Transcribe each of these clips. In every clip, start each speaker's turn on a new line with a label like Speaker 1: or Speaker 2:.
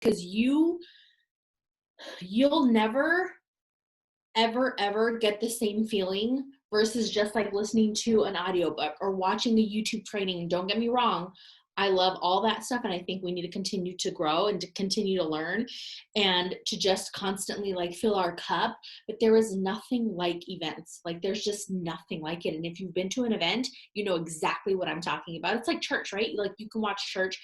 Speaker 1: because you'll never ever get the same feeling versus just like listening to an audiobook or watching a YouTube training. Don't get me wrong, I love all that stuff, and I think we need to continue to grow and to continue to learn and to just constantly like fill our cup. But there is nothing like events. Like there's just nothing like it. And if you've been to an event, you know exactly what I'm talking about. It's like church, right? Like you can watch church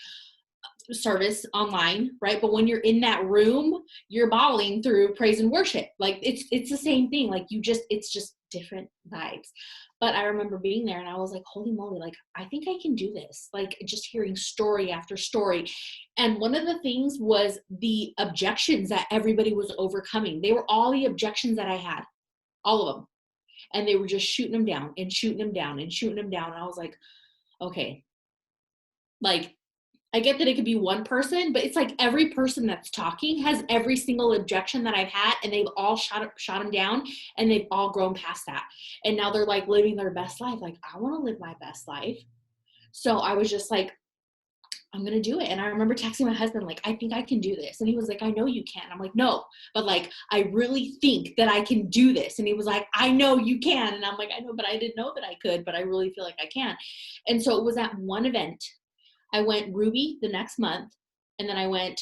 Speaker 1: service online, right? But when you're in that room, you're bawling through praise and worship. Like it's the same thing. Like it's just different vibes. But I remember being there and I was like, holy moly, like I think I can do this. Like just hearing story after story. And one of the things was the objections that everybody was overcoming. They were all the objections that I had, all of them. And they were just shooting them down and shooting them down and shooting them down. And I was like, okay, like I get that it could be one person, but it's like every person that's talking has every single objection that I've had, and they've all shot them down, and they've all grown past that. And now they're like living their best life. Like, I want to live my best life. So I was just like, I'm going to do it. And I remember texting my husband, like, I think I can do this. And he was like, I know you can. I'm like, no, but like, I really think that I can do this. And he was like, I know you can. And I'm like, I know, but I didn't know that I could, but I really feel like I can. And so it was at one event. I went ruby the next month, and then I went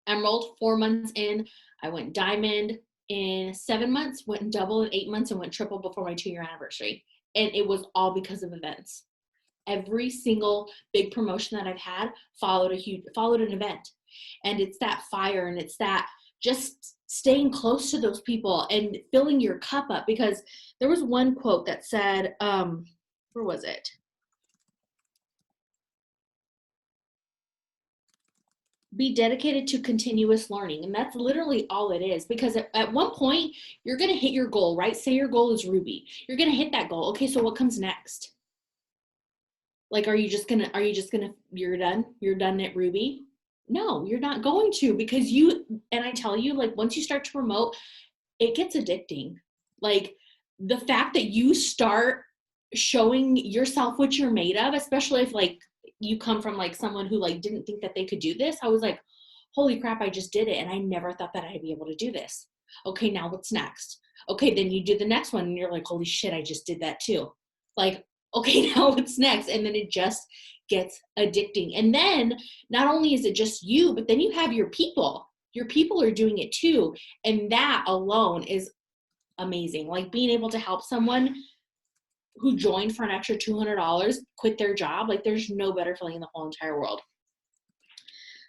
Speaker 1: emerald 4 months in. I went diamond in 7 months, went double in 8 months, and went triple before my 2-year anniversary. And it was all because of events. Every single big promotion that I've had followed an event. And it's that fire, and it's that just staying close to those people and filling your cup up. Because there was one quote that said, where was it? Be dedicated to continuous learning. And that's literally all it is, because at one point you're going to hit your goal, right? Say your goal is ruby. You're going to hit that goal. Okay, so what comes next? Like, you're done at ruby? No, you're not going to, because and I tell you, like, once you start to promote, it gets addicting. Like the fact that you start showing yourself what you're made of, especially if like you come from like someone who like didn't think that they could do this. I was like, holy crap, I just did it. And I never thought that I'd be able to do this. Okay, now what's next? Okay, then you do the next one and you're like, holy shit, I just did that too. Like, okay, now what's next? And then it just gets addicting. And then not only is it just you, but then you have your people. Your people are doing it too. And that alone is amazing. Like being able to help someone who joined for an extra $200 quit their job, like there's no better feeling in the whole entire world.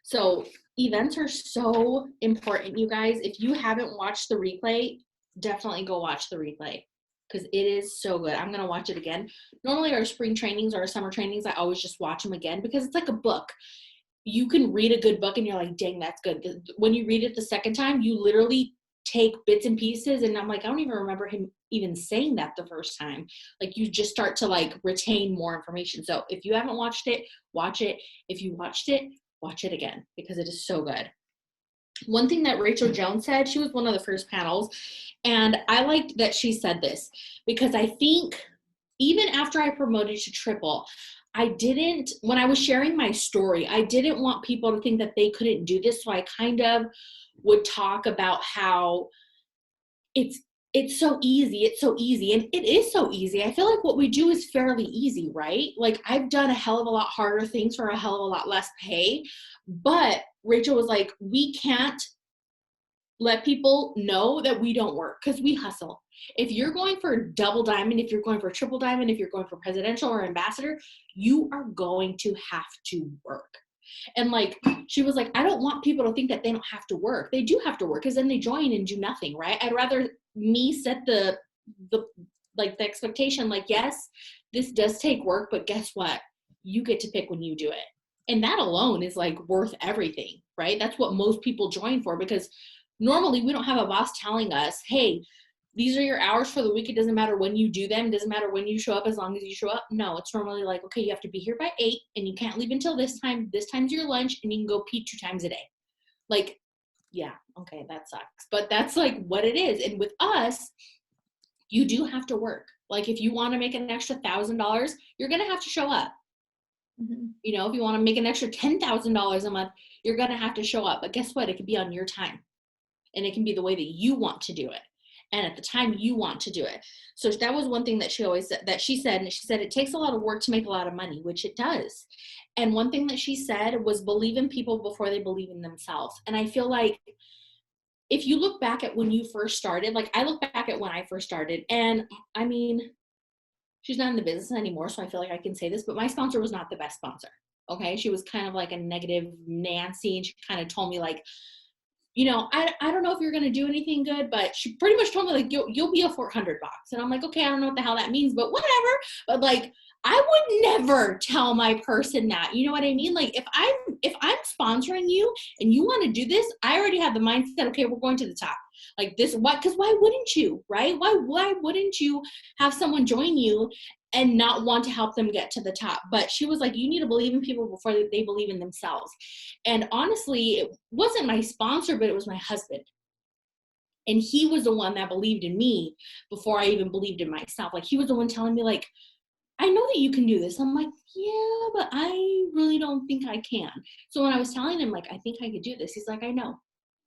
Speaker 1: So events are so important, you guys. If you haven't watched the replay, definitely go watch the replay, because it is so good. I'm going to watch it again. Normally our spring trainings or our summer trainings, I always just watch them again, because it's like a book. You can read a good book and you're like, dang, that's good. When you read it the second time, you literally take bits and pieces, and I'm like, I don't even remember him even saying that the first time. Like you just start to like retain more information. So if you haven't watched it, watch it. If you watched it, watch it again, because it is so good. One thing that Rachel Jones said, she was one of the first panels, and I liked that she said this, because I think even after I promoted to triple, when I was sharing my story, I didn't want people to think that they couldn't do this. So I kind of would talk about how it's so easy. It's so easy. And it is so easy. I feel like what we do is fairly easy, right? Like I've done a hell of a lot harder things for a hell of a lot less pay. But Rachel was like, we can't let people know that we don't work, because we hustle. If you're going for double diamond, if you're going for triple diamond, if you're going for presidential or ambassador, you are going to have to work. And like, she was like, I don't want people to think that they don't have to work. They do have to work, because then they join and do nothing, right? I'd rather me set the expectation, like, yes, this does take work, but guess what? You get to pick when you do it. And that alone is like worth everything, right? That's what most people join for, because normally we don't have a boss telling us, hey, these are your hours for the week. It doesn't matter when you do them. It doesn't matter when you show up, as long as you show up. No, it's normally like, okay, you have to be here by 8 and you can't leave until this time. This time's your lunch, and you can go pee 2 times a day. Like, yeah, okay, that sucks. But that's like what it is. And with us, you do have to work. Like if you want to make an extra $1,000, you're going to have to show up. You know, if you want to make an extra $10,000 a month, you're going to have to show up. But guess what? It could be on your time, and it can be the way that you want to do it, and at the time you want to do it. So that was one thing that she always said, that she said, and she said, it takes a lot of work to make a lot of money, which it does. And one thing that she said was believe in people before they believe in themselves. And I feel like if you look back at when you first started, like I look back at when I first started, and I mean, she's not in the business anymore, so I feel like I can say this, but my sponsor was not the best sponsor. Okay. She was kind of like a negative Nancy, and she kind of told me like, you know, I don't know if you're going to do anything good, but she pretty much told me like, you'll be a $400. And I'm like, okay, I don't know what the hell that means, but whatever. But like, I would never tell my person that, you know what I mean? Like if I'm sponsoring you and you want to do this, I already have the mindset, okay, we're going to the top. Like this, what, because why wouldn't you, right? Why wouldn't you have someone join you and not want to help them get to the top? But she was like, you need to believe in people before they believe in themselves. And honestly, it wasn't my sponsor, but it was my husband. And he was the one that believed in me before I even believed in myself. Like he was the one telling me like, I know that you can do this. I'm like, yeah, but I really don't think I can. So when I was telling him like, I think I could do this, he's like, I know.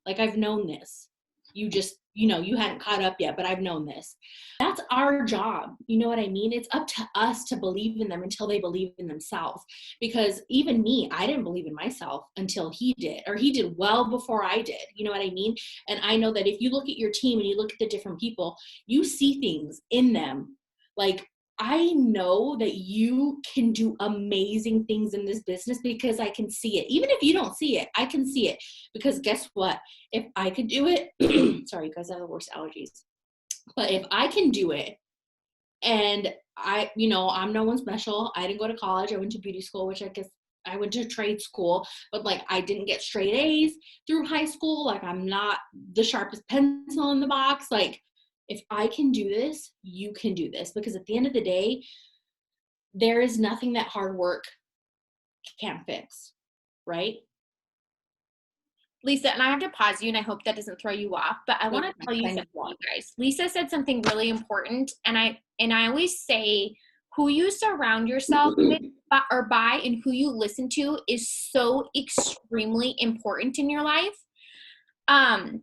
Speaker 1: Like I've known this. You just, you know, you hadn't caught up yet, but I've known this. That's our job. You know what I mean? It's up to us to believe in them until they believe in themselves. Because even me, I didn't believe in myself until he did, or he did well before I did. You know what I mean? And I know that if you look at your team and you look at the different people, you see things in them. Like, I know that you can do amazing things in this business because I can see it. Even if you don't see it, I can see it. Because guess what? If I could do it, sorry, guys, I have the worst allergies. But if I can do it, and I, you know, I'm no one special. I didn't go to college. I went to beauty school, which I guess I went to trade school, but like I didn't get straight A's through high school. Like I'm not the sharpest pencil in the box. Like if I can do this, you can do this. Because at the end of the day, there is nothing that hard work can't fix, right?
Speaker 2: Lisa, and I have to pause you, and I hope that doesn't throw you off, but I want to tell you something, you guys. Lisa said something really important, and I always say who you surround yourself with or by and who you listen to is so extremely important in your life. And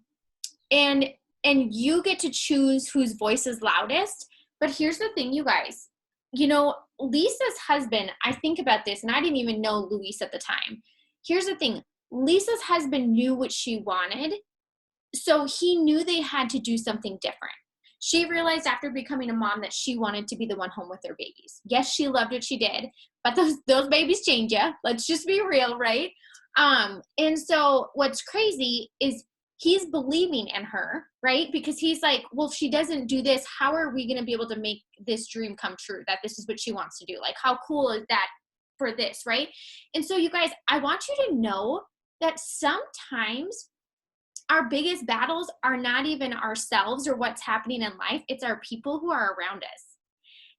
Speaker 2: you get to choose whose voice is loudest. But here's the thing, you guys. You know, Lisa's husband, I think about this, and I didn't even know Luis at the time. Here's the thing. Lisa's husband knew what she wanted, so he knew they had to do something different. She realized after becoming a mom that she wanted to be the one home with their babies. Yes, she loved what she did, but those babies change you. Let's just be real, right? And so what's crazy is he's believing in her, right? Because he's like, well, if she doesn't do this, how are we going to be able to make this dream come true, that this is what she wants to do? Like, how cool is that for this, right? And so you guys, I want you to know that sometimes our biggest battles are not even ourselves or what's happening in life. It's our people who are around us.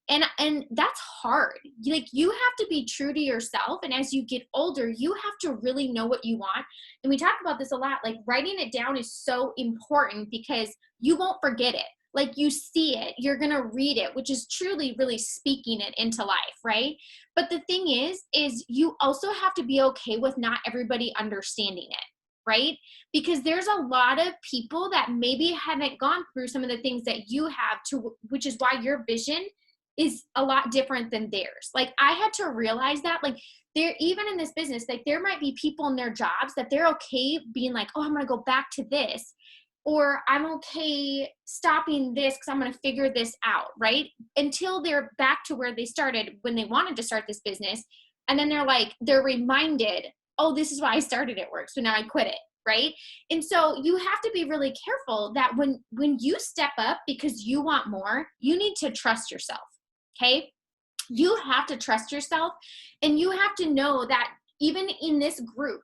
Speaker 2: And that's hard. Like, you have to be true to yourself. And as you get older, you have to really know what you want. And we talk about this a lot. Like, writing it down is so important because you won't forget it. Like, you see it, you're going to read it, which is truly really speaking it into life, right? But the thing is you also have to be okay with not everybody understanding it, right? Because there's a lot of people that maybe haven't gone through some of the things that you have, to which is why your vision is a lot different than theirs. Like, I had to realize that, like, there, even in this business, like, there might be people in their jobs that they're okay being like, oh, I'm going to go back to this, or I'm okay stopping this because I'm going to figure this out, right? Until they're back to where they started when they wanted to start this business. And then they're reminded, oh, this is why I started at work, so now I quit it, right? And so you have to be really careful that when you step up because you want more, you need to trust yourself, okay? You have to trust yourself, and you have to know that even in this group,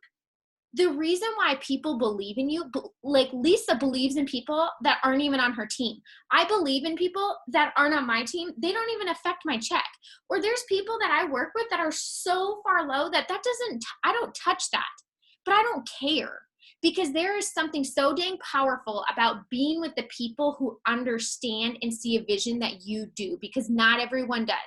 Speaker 2: the reason why people believe in you, like Lisa believes in people that aren't even on her team. I believe in people that aren't on my team. They don't even affect my check. Or there's people that I work with that are so far low that I don't touch that. But I don't care, because there is something so dang powerful about being with the people who understand and see a vision that you do, because not everyone does.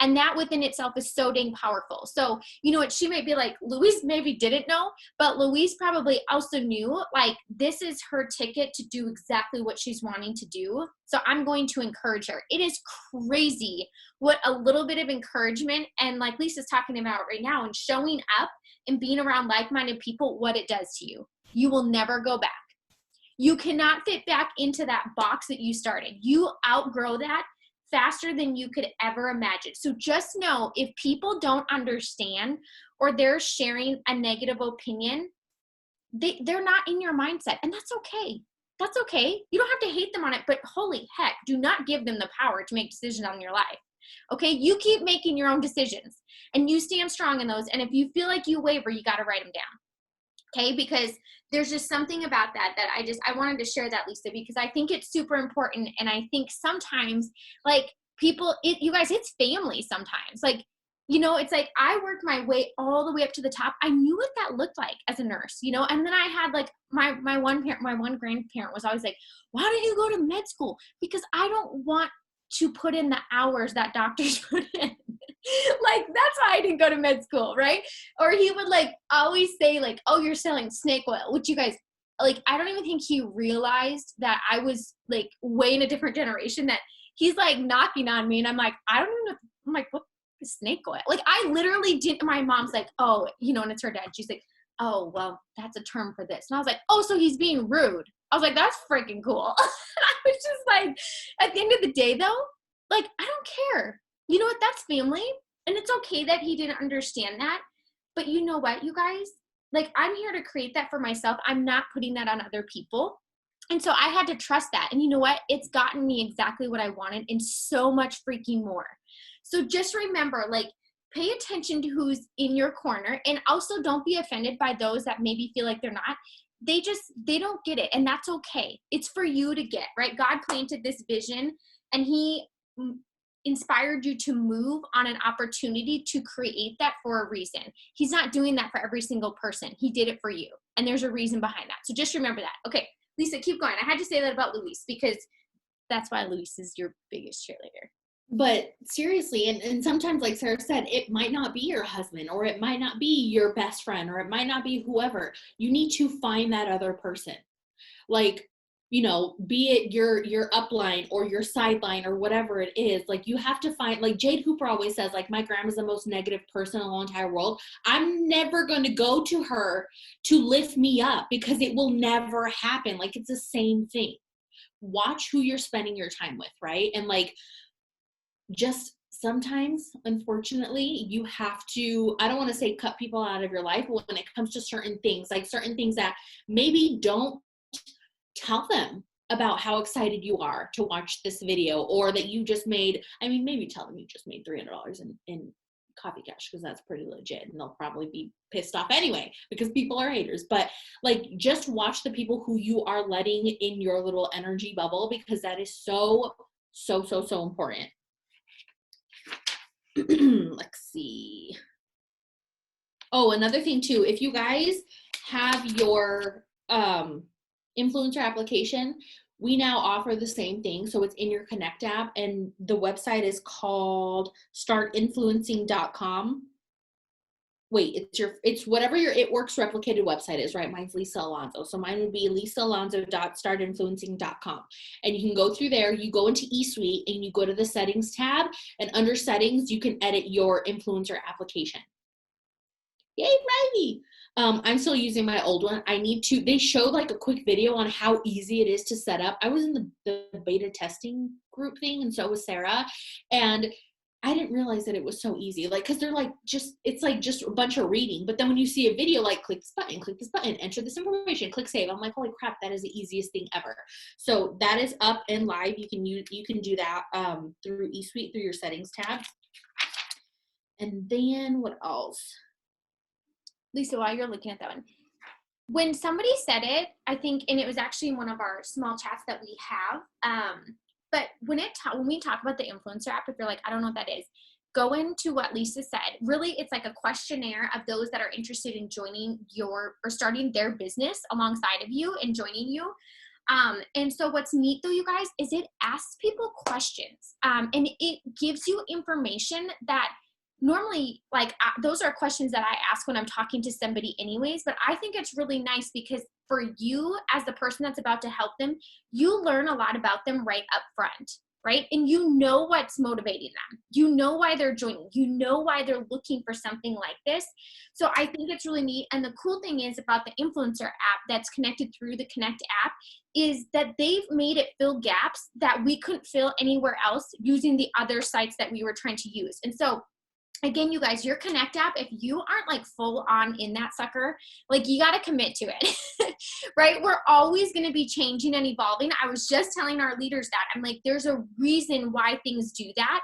Speaker 2: And that within itself is so dang powerful. So, you know what, she might be like, Louise maybe didn't know, but Louise probably also knew, like, this is her ticket to do exactly what she's wanting to do. So I'm going to encourage her. It is crazy what a little bit of encouragement, and like Lisa's talking about right now, and showing up and being around like-minded people, what it does to you. You will never go back. You cannot fit back into that box that you started. You outgrow that faster than you could ever imagine. So just know, if people don't understand or they're sharing a negative opinion, they're not in your mindset, and that's okay. That's okay. You don't have to hate them on it, but holy heck, do not give them the power to make decisions on your life. Okay, you keep making your own decisions and you stand strong in those. And if you feel like you waver, you got to write them down. Okay, because there's just something about that I wanted to share that, Lisa, because I think it's super important. And I think sometimes, like, people, you guys, it's family sometimes. Like, you know, it's like I worked my way all the way up to the top. I knew what that looked like as a nurse, you know, and then I had like my one grandparent was always like, why don't you go to med school? Because I don't want to put in the hours that doctors put in. Like, that's why I didn't go to med school, right? Or he would like always say like, oh, you're selling snake oil, which, you guys, like, I don't even think he realized that I was like way in a different generation, that he's like knocking on me and I'm like, I don't even know. I'm like, what is snake oil? Like, I literally didn't. My mom's like, oh, you know, and it's her dad. She's like, oh, well, that's a term for this. And I was like, oh, so he's being rude. I was like, that's freaking cool. I was just like, at the end of the day though, like, I don't care. You know what? That's family. And it's okay that he didn't understand that. But you know what, you guys? Like, I'm here to create that for myself. I'm not putting that on other people. And so I had to trust that. And you know what? It's gotten me exactly what I wanted and so much freaking more. So just remember, like, pay attention to who's in your corner. And also don't be offended by those that maybe feel like they're not. They don't get it. And that's okay. It's for you to get, right? God planted this vision and he inspired you to move on an opportunity to create that for a reason. He's not doing that for every single person. He did it for you. And there's a reason behind that. So just remember that. Okay, Lisa, keep going. I had to say that about Luis because that's why Luis is your biggest cheerleader.
Speaker 1: But seriously, and sometimes, like Sarah said, it might not be your husband, or it might not be your best friend, or it might not be whoever. You need to find that other person. Like, you know, be it your upline or your sideline or whatever it is, like, you have to find, like Jade Hooper always says, like, my grandma's the most negative person in the whole entire world. I'm never going to go to her to lift me up because it will never happen. Like, it's the same thing. Watch who you're spending your time with, right? And like, just sometimes, unfortunately, you have to, I don't want to say cut people out of your life, but when it comes to certain things, like certain things that maybe don't tell them about how excited you are to watch this video, or that you just made, I mean, maybe tell them you just made $300 in coffee cash, because that's pretty legit, and they'll probably be pissed off anyway because people are haters. But like, just watch the people who you are letting in your little energy bubble, because that is so important. Let's see. Oh, another thing too, if you guys have your influencer application, we now offer the same thing. So it's in your Connect app, and the website is called startinfluencing.com. Wait, it's whatever your It Works replicated website is, right? Mine's Lisa Alonso. So mine would be lisaalonso.startinfluencing.com. And you can go through there, you go into eSuite and you go to the settings tab, and under settings, you can edit your influencer application. Yay, Riley! I'm still using my old one. They showed like a quick video on how easy it is to set up. I was in the beta testing group thing, and so was Sarah. And I didn't realize that it was so easy. Like, cause they're like, it's like just a bunch of reading. But then when you see a video, like, click this button, enter this information, click save. I'm like, holy crap, that is the easiest thing ever. So that is up and live. You can do that through eSuite, through your settings tab. And then what else?
Speaker 2: Lisa, while you're looking at that one, when somebody said it, I think, and it was actually in one of our small chats that we have, but when we talk about the influencer app, if you're like, I don't know what that is, go into what Lisa said. Really, it's like a questionnaire of those that are interested in joining or starting their business alongside of you and joining you. And so what's neat though, you guys, is it asks people questions, and it gives you information that normally, like, those are questions that I ask when I'm talking to somebody anyways, but I think it's really nice because for you as the person that's about to help them, you learn a lot about them right up front, right? And you know what's motivating them. You know why they're joining. You know why they're looking for something like this. So I think it's really neat. And the cool thing is about the influencer app that's connected through the Connect app is that they've made it fill gaps that we couldn't fill anywhere else using the other sites that we were trying to use. And so again, you guys, your Connect app, if you aren't like full on in that sucker, like you got to commit to it, right? We're always going to be changing and evolving. I was just telling our leaders that I'm like, there's a reason why things do that.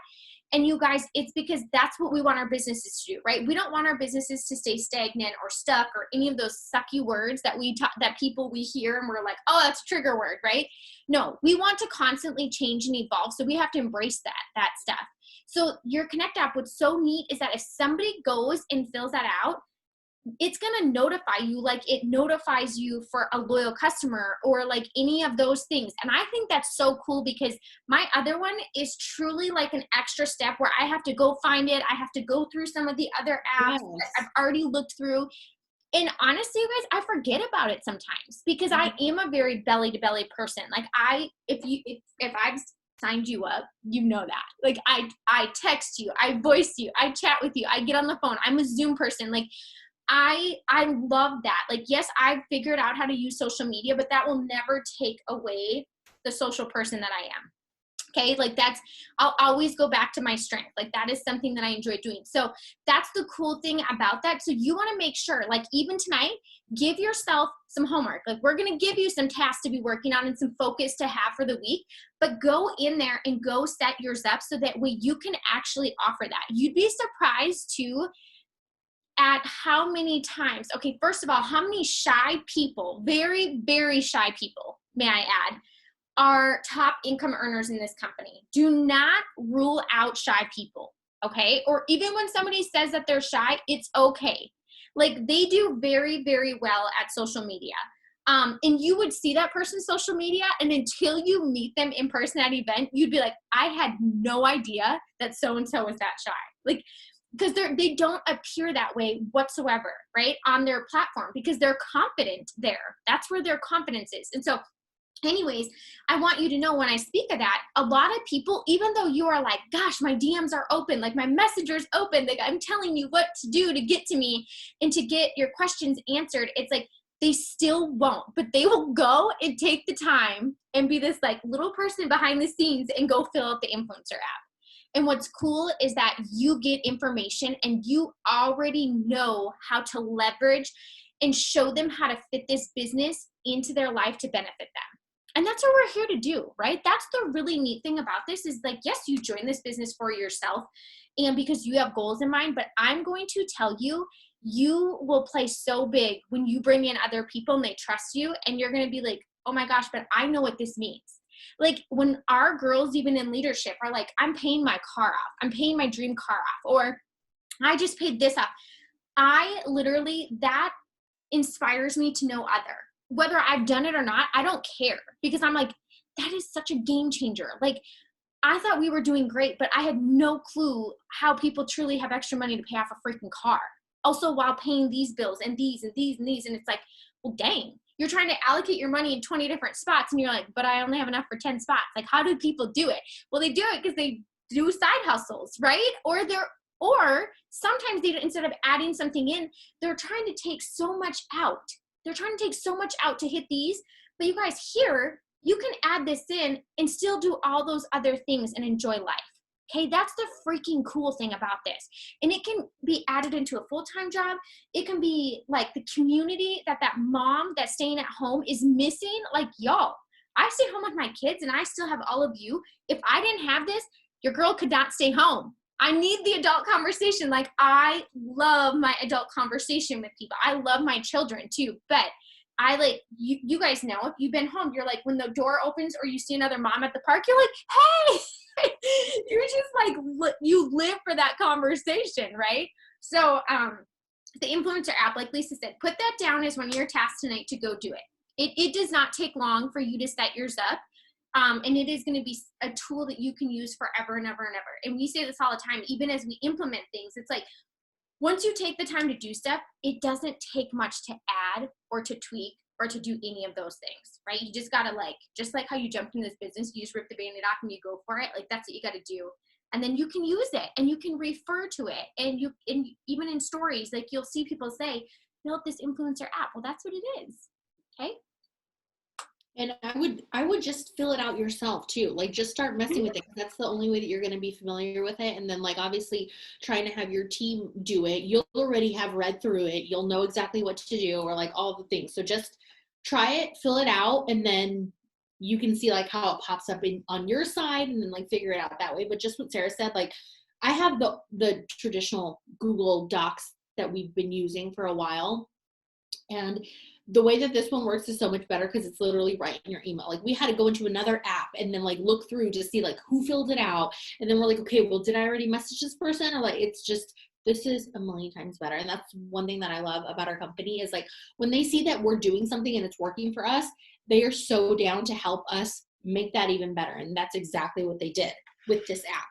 Speaker 2: And you guys, it's because that's what we want our businesses to do, right? We don't want our businesses to stay stagnant or stuck or any of those sucky words that that people we hear and we're like, oh, that's a trigger word, right? No, we want to constantly change and evolve. So we have to embrace that stuff. So your Connect app, what's so neat is that if somebody goes and fills that out, it's going to notify you like it notifies you for a loyal customer or like any of those things. And I think that's so cool because my other one is truly like an extra step where I have to go find it. I have to go through some of the other apps that I've already looked through. And honestly, you guys, I forget about it sometimes because I am a very belly to belly person. Like if I've signed you up, you know that. Like I text you, I voice you, I chat with you, I get on the phone. I'm a Zoom person. Like I love that. Like, yes, I've figured out how to use social media, but that will never take away the social person that I am. Okay. Like I'll always go back to my strength. Like that is something that I enjoy doing. So that's the cool thing about that. So you want to make sure, like even tonight, give yourself some homework. Like we're going to give you some tasks to be working on and some focus to have for the week, but go in there and go set yours up so that way you can actually offer that. You'd be surprised too at how many times, okay, first of all, how many shy people, very, very shy people, may I add, are top income earners in this company. Do not rule out shy people, okay? Or even when somebody says that they're shy, it's okay. Like they do very, very well at social media. And you would see that person's social media, and until you meet them in person at an event, you'd be like, I had no idea that so-and-so was that shy. Like, because they don't appear that way whatsoever, right, on their platform because they're confident there. That's where their confidence is. And so anyways, I want you to know when I speak of that, a lot of people, even though you are like, gosh, my DMs are open, like my messenger's open, like I'm telling you what to do to get to me and to get your questions answered, it's like they still won't, but they will go and take the time and be this like little person behind the scenes and go fill out the influencer app. And what's cool is that you get information and you already know how to leverage and show them how to fit this business into their life to benefit them. And that's what we're here to do, right? That's the really neat thing about this is like, yes, you join this business for yourself and because you have goals in mind, but I'm going to tell you, you will play so big when you bring in other people and they trust you and you're going to be like, oh my gosh, but I know what this means. Like when our girls, even in leadership, are like, I'm paying my car off. I'm paying my dream car off. Or I just paid this off. I literally, that inspires me to no other. Whether I've done it or not, I don't care because I'm like, that is such a game changer. Like I thought we were doing great, but I had no clue how people truly have extra money to pay off a freaking car. Also while paying these bills and these and these and these. And it's like, well, dang, you're trying to allocate your money in 20 different spots. And you're like, but I only have enough for 10 spots. Like, how do people do it? Well, they do it because they do side hustles, right? Or sometimes they, instead of adding something in, they're trying to take so much out. They're trying to take so much out to hit these. But you guys, here, you can add this in and still do all those other things and enjoy life. Okay, that's the freaking cool thing about this. And it can be added into a full-time job. It can be like the community that mom that's staying at home is missing. Like, y'all, I stay home with my kids and I still have all of you. If I didn't have this, your girl could not stay home. I need the adult conversation. Like, I love my adult conversation with people. I love my children too, but I like, you guys know, if you've been home, you're like, when the door opens or you see another mom at the park, you're like, hey, you're just like, you live for that conversation, right? So the influencer app, like Lisa said, put that down as one of your tasks tonight to go do it. It does not take long for you to set yours up. And it is going to be a tool that you can use forever and ever and ever. And we say this all the time, even as we implement things, it's like, once you take the time to do stuff, it doesn't take much to add or to tweak or to do any of those things, right? You just gotta just like how you jumped in this business, you just rip the Band-Aid off and you go for it. Like, that's what you gotta do. And then you can use it and you can refer to it. And even in stories, like, you'll see people say, this influencer app. Well, that's what it is. Okay.
Speaker 1: And I would just fill it out yourself too. Like, just start messing with it. That's the only way that you're going to be familiar with it. And then, like, obviously trying to have your team do it, you'll already have read through it. You'll know exactly what to do, or like all the things. So just try it, fill it out, and then you can see like how it pops up on your side, and then like figure it out that way. But just what Sarah said, like, I have the traditional Google Docs that we've been using for a while. And the way that this one works is so much better because it's literally right in your email. Like, we had to go into another app and then like look through to see like who filled it out. And then we're like, okay, well, did I already message this person? Or like, it's just, this is a million times better. And that's one thing that I love about our company is like, when they see that we're doing something and it's working for us, they are so down to help us make that even better. And that's exactly what they did with this app.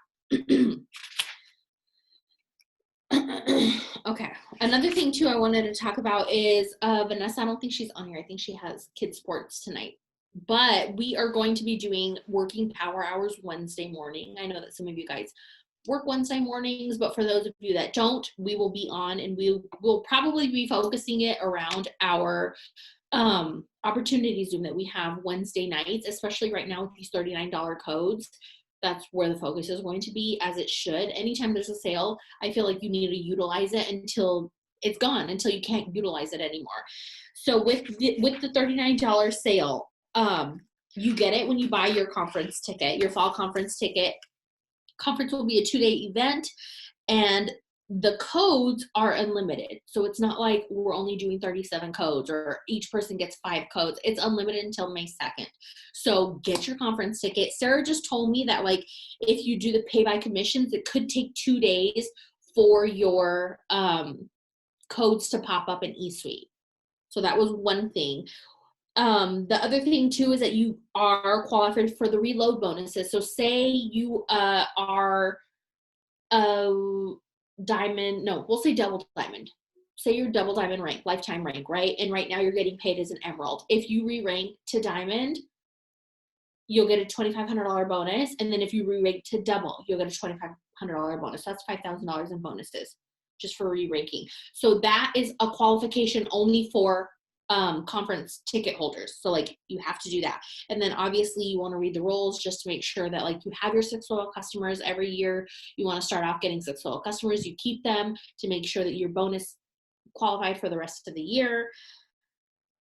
Speaker 1: Okay. Another thing too I wanted to talk about is Vanessa. I don't think she's on here. I think she has kids sports tonight. But we are going to be doing working power hours Wednesday morning. I know that some of you guys work Wednesday mornings, but for those of you that don't, we will be on, and we will probably be focusing it around our opportunity Zoom that we have Wednesday nights, especially right now with these $39 codes. That's where the focus is going to be, as it should. Anytime there's a sale, I feel like you need to utilize it until it's gone, until you can't utilize it anymore. So with the $39 sale, you get it when you buy your conference ticket, your fall conference ticket. Conference will be a 2-day event, and the codes are unlimited. So it's not like we're only doing 37 codes or each person gets 5 codes. It's unlimited until May 2nd. So get your conference ticket. Sarah just told me that like if you do the pay by commissions, it could take 2 days for your codes to pop up in eSuite. So that was one thing. The other thing too is that you are qualified for the reload bonuses. So say you are diamond, no, we'll say double diamond. Say you're double diamond rank, lifetime rank, right? And right now you're getting paid as an emerald. If you re-rank to diamond, you'll get a $2,500 bonus. And then if you re-rank to double, you'll get a $2,500 bonus. That's $5,000 in bonuses just for re-ranking. So that is a qualification only for conference ticket holders. So like you have to do that. And then obviously you want to read the rules just to make sure that like you have your 6 loyal customers every year. You want to start off getting 6 loyal customers. You keep them to make sure that your bonus qualified for the rest of the year.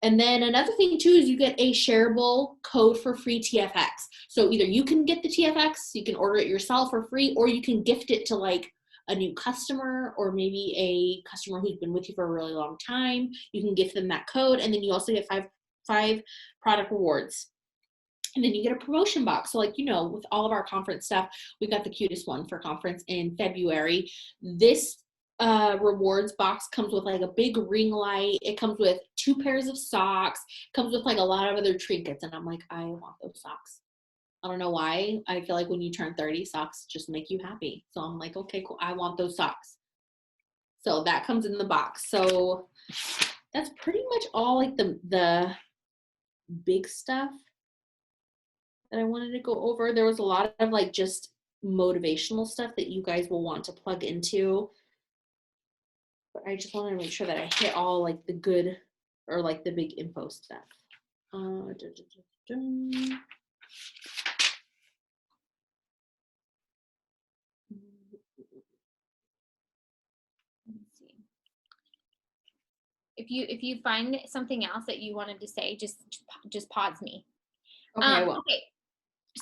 Speaker 1: And then another thing too is you get a shareable code for free TFX. So either you can get the TFX, you can order it yourself for free, or you can gift it to like a new customer or maybe a customer who's been with you for a really long time. You can gift them that code, and then you also get five product rewards. And then you get a promotion box. So like, with all of our conference stuff, we've got the cutest one for conference in February. This rewards box comes with like a big ring light. It comes with 2 pairs of socks, comes with like a lot of other trinkets. And I'm like, I want those socks. I don't know why. I feel like when you turn 30, socks just make you happy. So I'm like, okay, cool. I want those socks. So that comes in the box. So that's pretty much all like the big stuff that I wanted to go over. There was a lot of like just motivational stuff that you guys will want to plug into. But I just wanted to make sure that I hit all like the good or like the big info stuff.
Speaker 2: If you find something else that you wanted to say, just pause me.
Speaker 1: Okay, I will.
Speaker 2: Okay.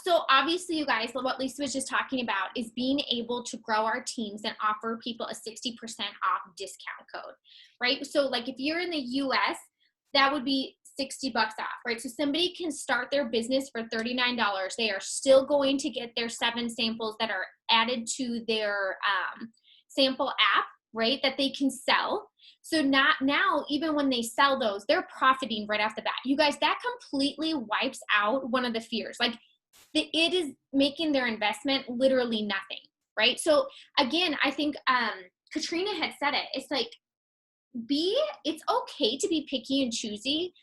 Speaker 2: So obviously, you guys, what Lisa was just talking about is being able to grow our teams and offer people a 60% off discount code, right? So like if you're in the US, that would be $60 off, right? So somebody can start their business for $39. They are still going to get their 7 samples that are added to their sample app, right? That they can sell. So not now, even when they sell those, they're profiting right off the bat. You guys, that completely wipes out one of the fears. Like it is making their investment literally nothing, right? So again, I think Katrina had said it. It's like it's okay to be picky and choosy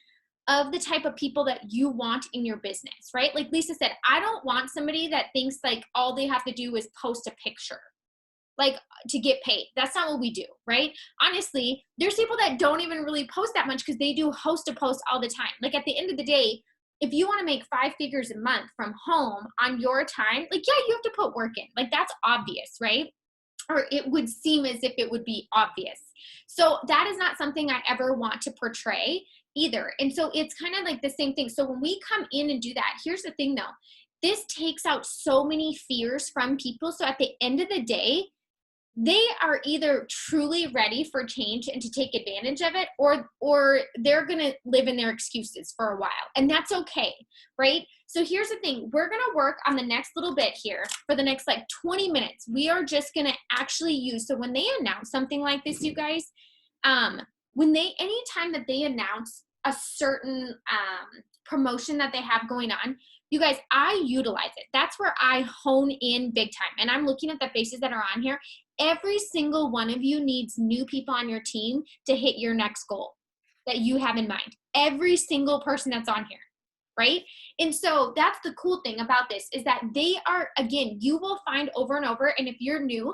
Speaker 2: of the type of people that you want in your business, right? Like Lisa said, I don't want somebody that thinks like all they have to do is post a picture like to get paid. That's not what we do, right? Honestly, there's people that don't even really post that much because they do host to post all the time. Like at the end of the day, if you want to make 5 figures a month from home on your time, like, yeah, you have to put work in. Like that's obvious, right? Or it would seem as if it would be obvious. So that is not something I ever want to portray either. And so it's kind of like the same thing. So when we come in and do that, here's the thing though, this takes out so many fears from people. So at the end of the day, they are either truly ready for change and to take advantage of it, or they're going to live in their excuses for a while. And that's okay, right? So here's the thing. We're going to work on the next little bit here for the next like 20 minutes. We are just going to actually use, so when they announce something like this, you guys, anytime that they announce a certain promotion that they have going on, you guys, I utilize it. That's where I hone in big time. And I'm looking at the faces that are on here. Every single one of you needs new people on your team to hit your next goal that you have in mind. Every single person that's on here, right? And so that's the cool thing about this is that they are, again, you will find over and over, and if you're new,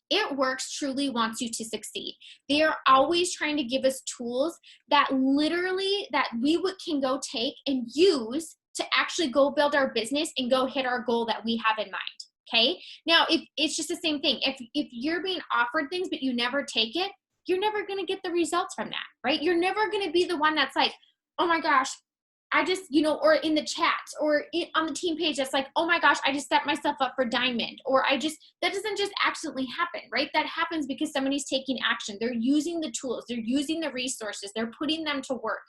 Speaker 2: It Works truly wants you to succeed. They are always trying to give us tools that literally that we can go take and use to actually go build our business and go hit our goal that we have in mind. Okay. Now, if it's just the same thing, if you're being offered things but you never take it, you're never going to get the results from that, right? You're never going to be the one that's like, oh my gosh, I just, or in the chats or on the team page, that's like, oh my gosh, I just set myself up for diamond, or that doesn't just accidentally happen, right? That happens because somebody's taking action. They're using the tools, they're using the resources, they're putting them to work.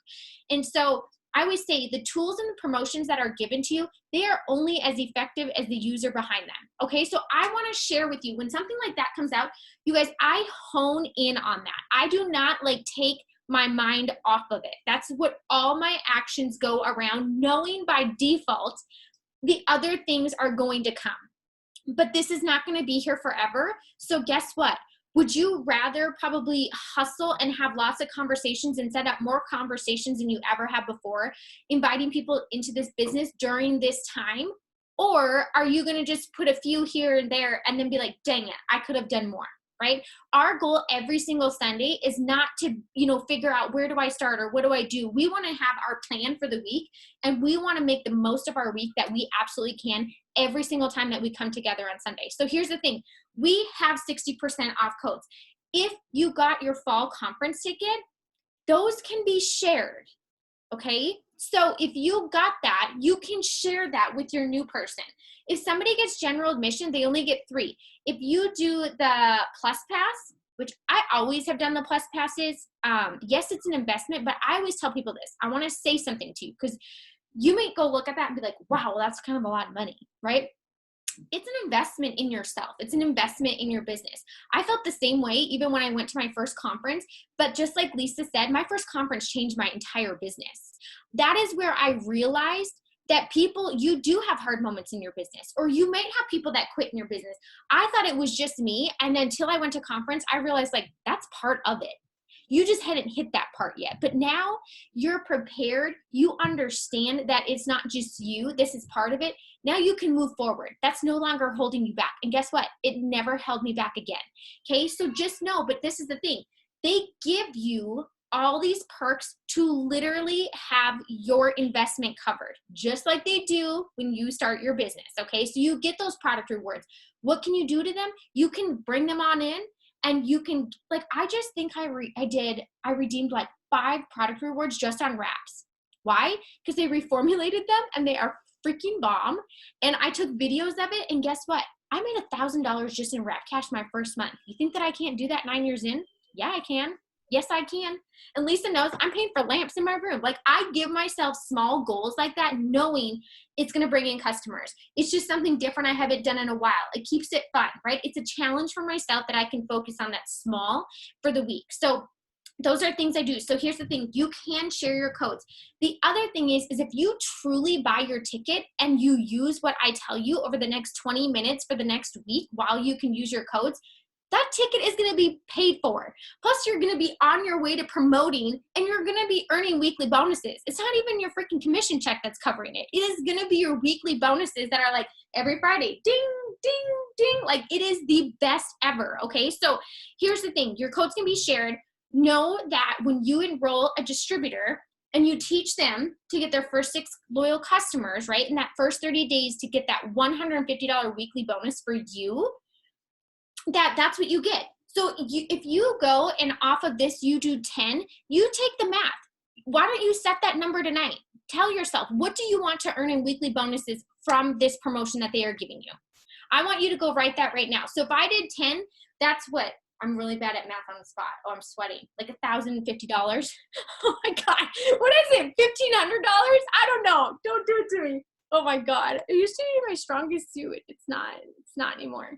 Speaker 2: And so I always say the tools and the promotions that are given to you, they are only as effective as the user behind them. Okay. So I want to share with you when something like that comes out, you guys, I hone in on that. I do not like take my mind off of it. That's what all my actions go around, knowing by default the other things are going to come. But this is not going to be here forever. So guess what? Would you rather probably hustle and have lots of conversations and set up more conversations than you ever have before, inviting people into this business during this time? Or are you going to just put a few here and there and then be like, dang it, I could have done more? Right? Our goal every single Sunday is not to, figure out where do I start or what do I do? We want to have our plan for the week, and we want to make the most of our week that we absolutely can every single time that we come together on Sunday. So here's the thing. We have 60% off codes. If you got your fall conference ticket, those can be shared. Okay. So if you got that, you can share that with your new person. If somebody gets general admission, they only get 3. If you do the plus pass, which I always have done the plus passes, yes, it's an investment, but I always tell people this. I want to say something to you because you might go look at that and be like, wow, well, that's kind of a lot of money, right? It's an investment in yourself. It's an investment in your business. I felt the same way even when I went to my first conference, but just like Lisa said, my first conference changed my entire business. That is where I realized that you do have hard moments in your business, or you might have people that quit in your business. I thought it was just me. And until I went to conference, I realized like that's part of it. You just hadn't hit that part yet. But now you're prepared. You understand that it's not just you. This is part of it. Now you can move forward. That's no longer holding you back. And guess what? It never held me back again. Okay, so just know, but this is the thing. They give you all these perks to literally have your investment covered, just like they do when you start your business. Okay, so you get those product rewards. What can you do to them? You can bring them on in. And you can, like, I just think I redeemed like 5 product rewards just on wraps. Why? Because they reformulated them and they are freaking bomb. And I took videos of it, and guess what? I made $1,000 just in wrap cash my first month. You think that I can't do that 9 years in? Yeah, I can. Yes, I can. And Lisa knows I'm paying for lamps in my room. Like, I give myself small goals like that, knowing it's going to bring in customers. It's just something different I haven't done in a while. It keeps it fun, right? It's a challenge for myself that I can focus on that's small for the week. So those are things I do. So here's the thing, you can share your codes. The other thing is if you truly buy your ticket and you use what I tell you over the next 20 minutes for the next week while you can use your codes, that ticket is going to be paid for. Plus, you're going to be on your way to promoting and you're going to be earning weekly bonuses. It's not even your freaking commission check that's covering it. It is going to be your weekly bonuses that are like every Friday, ding, ding, ding. Like it is the best ever. Okay. So here's the thing, your codes can be shared. Know that when you enroll a distributor and you teach them to get their first 6 loyal customers, right, in that first 30 days to get that $150 weekly bonus for you, that's what you get. So if you go and off of this, you do 10, you take the math. Why don't you set that number tonight? Tell yourself, what do you want to earn in weekly bonuses from this promotion that they are giving you? I want you to go write that right now. So if I did 10, that's what, I'm really bad at math on the spot. Oh, I'm sweating. Like $1,050. Oh my God. What is it? $1,500? I don't know. Don't do it to me. Oh my God. It used to be my strongest suit. It's not anymore.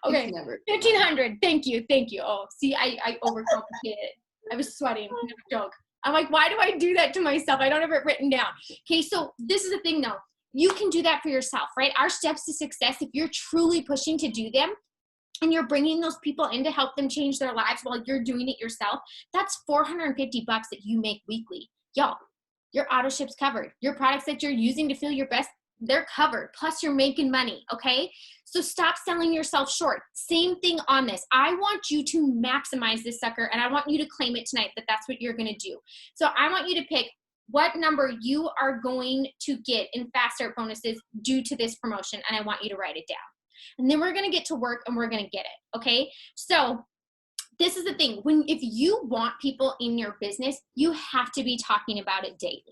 Speaker 2: Okay.
Speaker 1: It's never
Speaker 2: 1,500. Thank you. Oh, see, I overcomplicated it. I was sweating. No joke. I'm like, why do I do that to myself? I don't have it written down. Okay. So this is the thing though. You can do that for yourself, right? Our steps to success, if you're truly pushing to do them, and you're bringing those people in to help them change their lives while you're doing it yourself, that's $450 that you make weekly. Y'all, your auto ship's covered. Your products that you're using to feel your best, they're covered. Plus you're making money, okay? So stop selling yourself short. Same thing on this. I want you to maximize this sucker and I want you to claim it tonight that that's what you're gonna do. So I want you to pick what number you are going to get in Fast Start bonuses due to this promotion, and I want you to write it down. And then we're going to get to work and we're going to get it. Okay. So this is the thing, if you want people in your business, you have to be talking about it daily.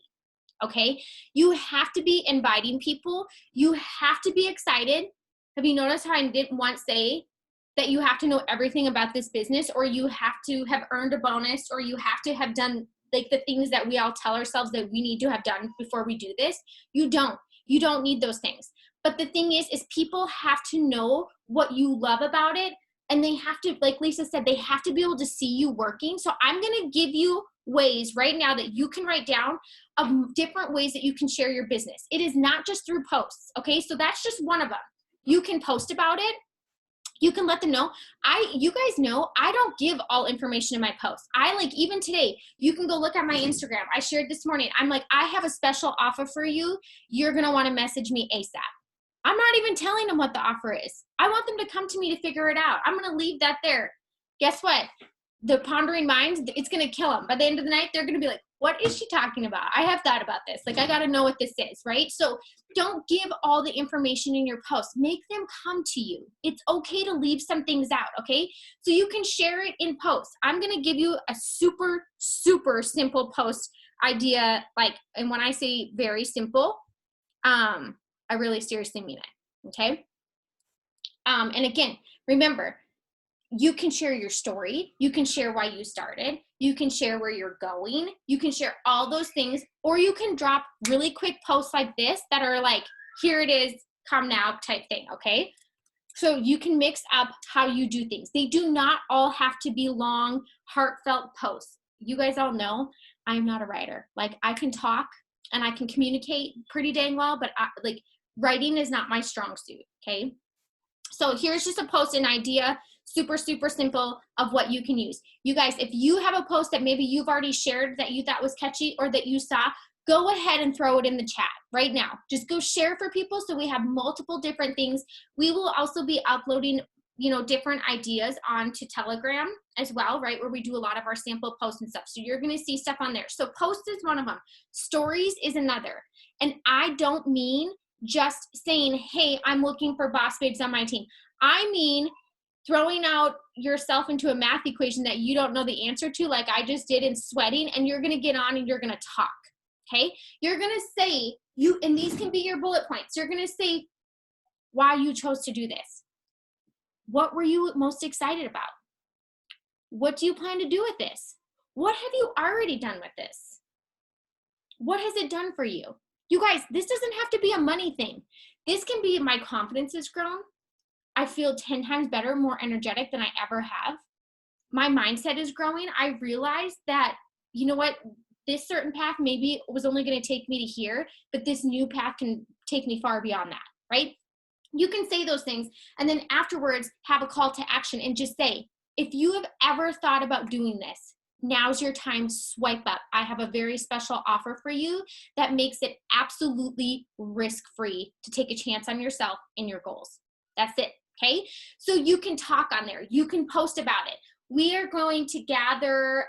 Speaker 2: Okay. You have to be inviting people. You have to be excited. Have you noticed how I didn't once say that you have to know everything about this business, or you have to have earned a bonus, or you have to have done like the things that we all tell ourselves that we need to have done before we do this? You don't need those things. But the thing is people have to know what you love about it. And they have to, like Lisa said, they have to be able to see you working. So I'm going to give you ways right now that you can write down of different ways that you can share your business. It is not just through posts. Okay. So that's just one of them. You can post about it. You can let them know. You guys know, I don't give all information in my posts. Even today, you can go look at my Instagram. I shared this morning. I'm like, I have a special offer for you. You're going to want to message me ASAP. I'm not even telling them what the offer is. I want them to come to me to figure it out. I'm going to leave that there. Guess what? The pondering minds, it's going to kill them. By the end of the night, they're going to be like, what is she talking about? I have thought about this. Like, I got to know what this is, right? So don't give all the information in your post. Make them come to you. It's okay to leave some things out, okay? So you can share it in posts. I'm going to give you a super, super simple post idea. And when I say very simple, I really seriously mean it, okay? And again, remember, you can share your story. You can share why you started. You can share where you're going. You can share all those things, or you can drop really quick posts like this that are like, here it is, come now type thing, okay? So you can mix up how you do things. They do not all have to be long, heartfelt posts. You guys all know I'm not a writer. Like, I can talk and I can communicate pretty dang well, but writing is not my strong suit, okay? So here's just a post, an idea, super, super simple of what you can use. You guys, if you have a post that maybe you've already shared that you thought was catchy or that you saw, go ahead and throw it in the chat right now. Just go share for people so we have multiple different things. We will also be uploading, different ideas onto Telegram as well, right, where we do a lot of our sample posts and stuff. So you're going to see stuff on there. So post is one of them. Stories is another. And I don't mean just saying, hey, I'm looking for boss babes on my team. I mean throwing out yourself into a math equation that you don't know the answer to, like I just did, and sweating, and you're going to get on and you're going to talk, okay? You're going to say, and these can be your bullet points. You're going to say why you chose to do this. What were you most excited about? What do you plan to do with this? What have you already done with this? What has it done for you? You guys, this doesn't have to be a money thing. This can be my confidence has grown. I feel 10 times better, more energetic than I ever have. my mindset is growing, I realized that, you know what, this certain path maybe was only going to take me to here, but this new path can take me far beyond that, right? You can say those things and then afterwards have a call to action and just say, if you have ever thought about doing this, now's your time, swipe up. I have a very special offer for you that makes it absolutely risk-free to take a chance on yourself and your goals. That's it, okay? So you can talk on there. You can post about it. We are going to gather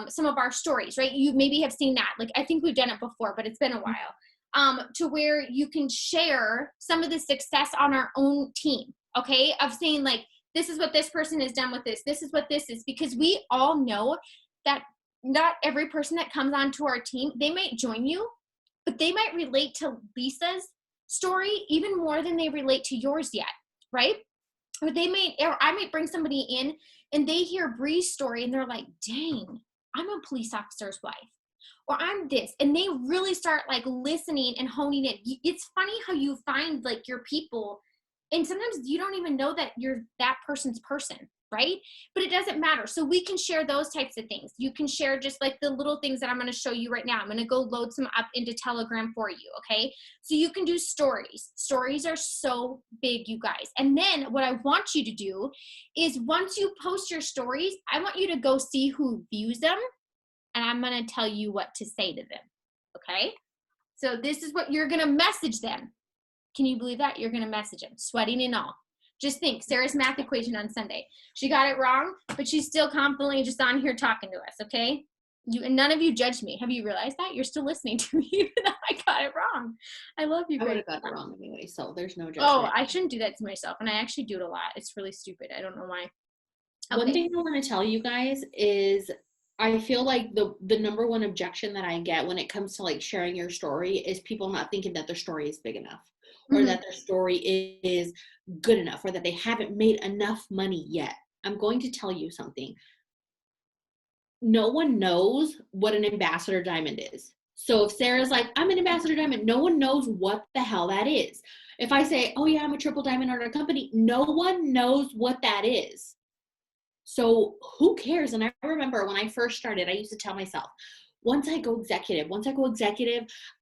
Speaker 2: some of our stories, right? You maybe have seen that. Like, I think we've done it before, but it's been a while. To where you can share some of the success on our own team, okay? Of saying like, this is what this person has done with this. This is what this is, because we all know that not every person that comes onto our team, they might join you, but they might relate to Lisa's story even more than they relate to yours yet, right? Or I might bring somebody in and they hear Bree's story and they're like, dang, I'm a police officer's wife. Or I'm this. And they really start like listening and honing it. It's funny how you find like your people, and sometimes you don't even know that you're that person's person, right? But it doesn't matter. So we can share those types of things. You can share just like the little things that I'm going to show you right now. I'm going to go load some up into Telegram for you, okay? So you can do stories. Stories are so big, you guys. And then what I want you to do is once you post your stories, I want you to go see who views them, and I'm going to tell you what to say to them, okay? So this is what you're going to message them. Can you believe that? You're going to message them, sweating and all. Just think, Sarah's math equation on Sunday. She got it wrong, but she's still confidently just on here talking to us, okay? And none of you judged me. Have you realized that? You're still listening to me even though I got it wrong. I love you
Speaker 1: I would
Speaker 2: guys.
Speaker 1: have got it wrong anyway, so there's no judgment.
Speaker 2: Oh, I shouldn't do that to myself, and I actually do it a lot. It's really stupid. I don't know why. Okay.
Speaker 1: One thing I want to tell you guys is I feel like the number one objection that I get when it comes to like sharing your story is people not thinking that their story is big enough, or that their story is good enough, or that they haven't made enough money yet. I'm going to tell you something. No one knows what an ambassador diamond is. So if Sarah's like, I'm an ambassador diamond, no one knows what the hell that is. If I say, oh yeah, I'm a triple diamond owner company, no one knows what that is. So who cares? And I remember when I first started, I used to tell myself, once I go executive,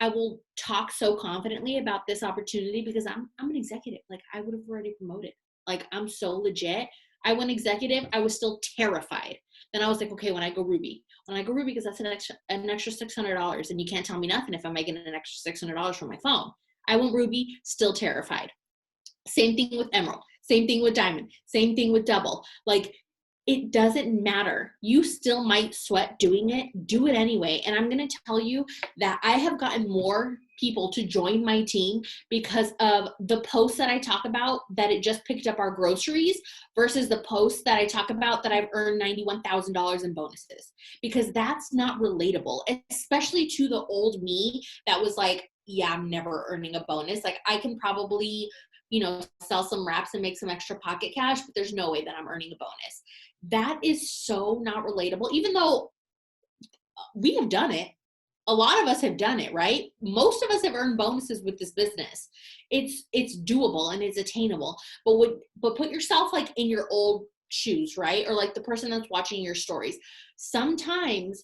Speaker 1: I will talk so confidently about this opportunity because I'm an executive. Like I would have already promoted. Like I'm so legit. I went executive. I was still terrified. Then I was like, okay, when I go Ruby, because that's an extra $600, and you can't tell me nothing if I'm making an extra $600 from my phone. I went Ruby, still terrified. Same thing with Emerald. Same thing with Diamond. Same thing with Double. Like, it doesn't matter. You still might sweat doing it. Do it anyway. And I'm going to tell you that I have gotten more people to join my team because of the posts that I talk about that it just picked up our groceries versus the posts that I talk about that I've earned $91,000 in bonuses, because that's not relatable, especially to the old me that was like, yeah, I'm never earning a bonus. Like I can probably, sell some wraps and make some extra pocket cash, but there's no way that I'm earning a bonus. That is so not relatable, even though we have done it. A lot of us have done it, right? Most of us have earned bonuses with this business. It's doable and it's attainable, but put yourself like in your old shoes, right? Or like the person that's watching your stories. Sometimes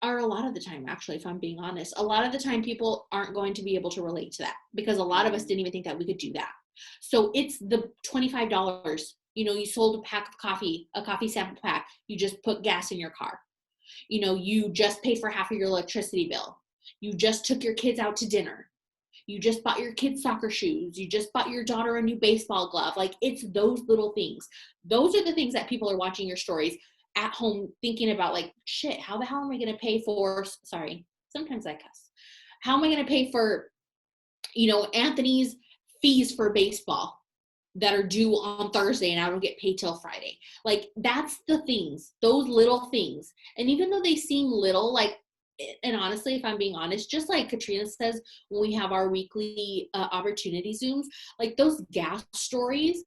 Speaker 1: a lot of the time, actually, if I'm being honest, a lot of the time people aren't going to be able to relate to that because a lot of us didn't even think that we could do that. So it's the $25, you sold a pack of coffee, a coffee sample pack. You just put gas in your car. You just paid for half of your electricity bill. You just took your kids out to dinner. You just bought your kids soccer shoes. You just bought your daughter a new baseball glove. Like it's those little things. Those are the things that people are watching your stories at home thinking about, like, shit, how the hell am I going to pay for, sorry, sometimes I cuss. How am I going to pay for, Anthony's fees for baseball that are due on Thursday and I don't get paid till Friday? Like that's the things, those little things. And even though they seem little, like, and honestly, if I'm being honest, just like Katrina says, when we have our weekly opportunity Zooms, like those gas stories,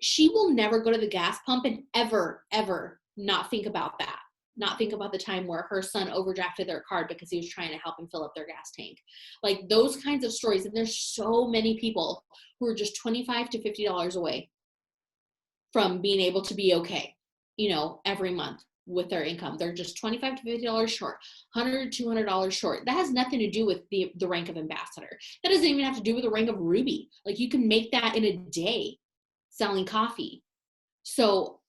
Speaker 1: she will never go to the gas pump and ever not think about that. Not think about the time where her son overdrafted their card because he was trying to help him fill up their gas tank. Like those kinds of stories. And there's so many people who are just $25 to $50 away from being able to be okay, every month with their income. They're just $25 to $50 short, $100 to $200 short. That has nothing to do with the rank of ambassador. That doesn't even have to do with the rank of Ruby. Like, you can make that in a day selling coffee. So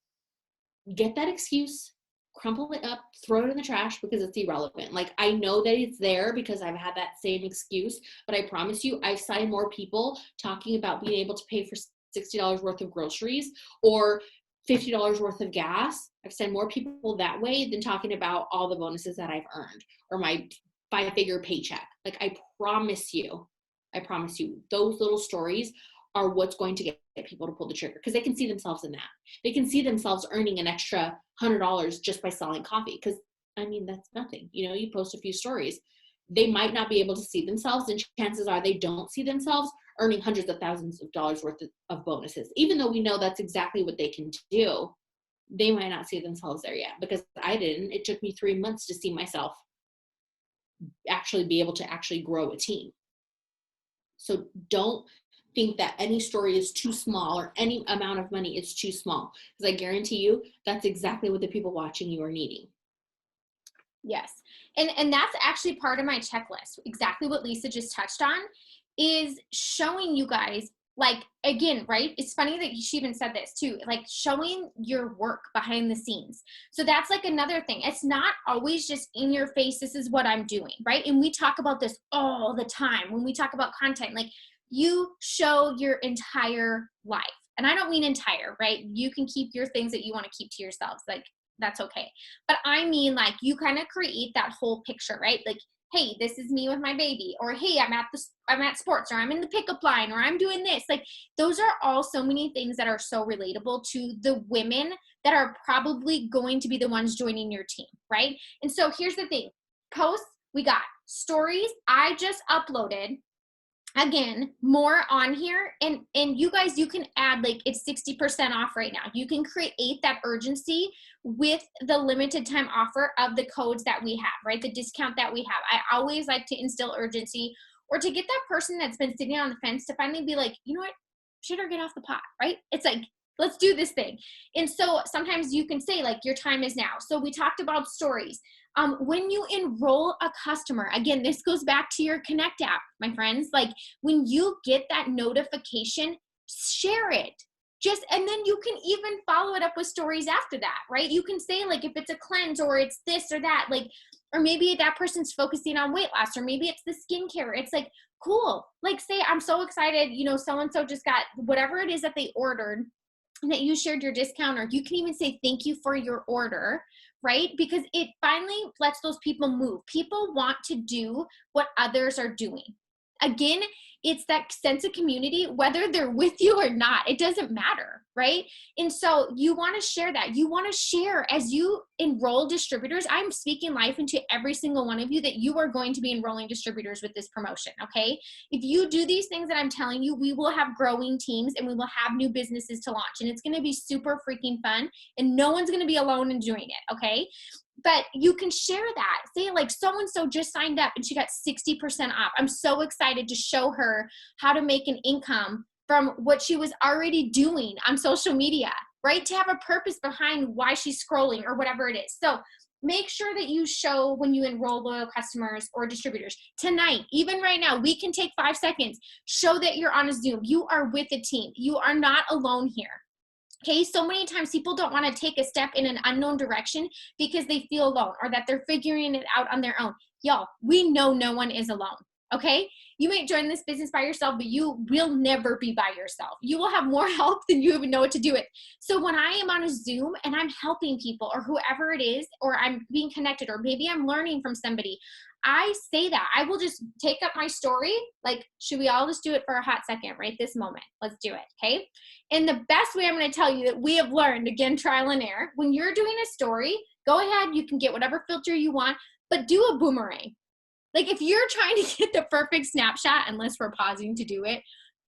Speaker 1: get that excuse, crumple it up, throw it in the trash because it's irrelevant. Like, I know that it's there because I've had that same excuse, but I promise you, I've signed more people talking about being able to pay for $60 worth of groceries or $50 worth of gas. I've sent more people that way than talking about all the bonuses that I've earned or my 5-figure paycheck. Like, I promise you, those little stories are what's going to get people to pull the trigger because they can see themselves in that. They can see themselves earning an extra $100 just by selling coffee. Because, I mean, that's nothing. You post a few stories. They might not be able to see themselves, and chances are they don't see themselves earning hundreds of thousands of dollars worth of bonuses. Even though we know that's exactly what they can do, they might not see themselves there yet because I didn't. It took me 3 months to see myself actually be able to actually grow a team. So don't think that any story is too small or any amount of money is too small, because I guarantee you that's exactly what the people watching you are needing.
Speaker 2: Yes. And that's actually part of my checklist. Exactly what Lisa just touched on is showing you guys, like, again, right? It's funny that she even said this too, like showing your work behind the scenes. So that's like another thing. It's not always just in your face, this is what I'm doing, right? And we talk about this all the time when we talk about content, like you show your entire life. And I don't mean entire, right? You can keep your things that you want to keep to yourselves. Like, that's okay. But I mean, like, you kind of create that whole picture, right? Like, hey, this is me with my baby, or hey, I'm at sports, or I'm in the pickup line, or I'm doing this. Like, those are all so many things that are so relatable to the women that are probably going to be the ones joining your team, right? And so here's the thing. Posts, we got stories. I just uploaded, again, more on here, and you guys, you can add, like, it's 60% off right now. You can create that urgency with the limited time offer of the codes that we have, right? The discount that we have. I always like to instill urgency, or to get that person that's been sitting on the fence to finally be like, you know what, shit, or get off the pot, right? It's like, let's do this thing. And so sometimes you can say, like, your time is now. So we talked about stories. When you enroll a customer, again, this goes back to your Connect app, my friends. Like, when you get that notification, share it. And then you can even follow it up with stories after that, right? You can say, like, if it's a cleanse or it's this or that, like, or maybe that person's focusing on weight loss, or maybe it's the skincare. It's like, cool. Like, say, I'm so excited, so-and-so just got whatever it is that they ordered, and that you shared your discount, or you can even say thank you for your order, right? Because it finally lets those people move. People want to do what others are doing. Again, it's that sense of community, whether they're with you or not, it doesn't matter, right? And so you want to share that. You want to share as you enroll distributors. I'm speaking life into every single one of you that you are going to be enrolling distributors with this promotion, okay? If you do these things that I'm telling you, we will have growing teams and we will have new businesses to launch, and it's going to be super freaking fun, and no one's going to be alone in doing it, okay? But you can share that. Say, like, so-and-so just signed up and she got 60% off. I'm so excited to show her how to make an income from what she was already doing on social media, right? To have a purpose behind why she's scrolling or whatever it is. So make sure that you show when you enroll loyal customers or distributors. Tonight, even right now, we can take 5 seconds. Show that you're on a Zoom. You are with a team. You are not alone here. Okay, so many times people don't want to take a step in an unknown direction because they feel alone, or that they're figuring it out on their own. Y'all, we know no one is alone, okay? You may join this business by yourself, but you will never be by yourself. You will have more help than you even know what to do with. So when I am on a Zoom and I'm helping people, or whoever it is, or I'm being connected, or maybe I'm learning from somebody, I say that. I will just take up my story, like, should we all just do it for a hot second right this moment? Let's do it, okay? And the best way I'm going to tell you that we have learned, again, trial and error, when you're doing a story, go ahead, you can get whatever filter you want, but do a boomerang. Like, if you're trying to get the perfect snapshot, unless we're pausing to do it,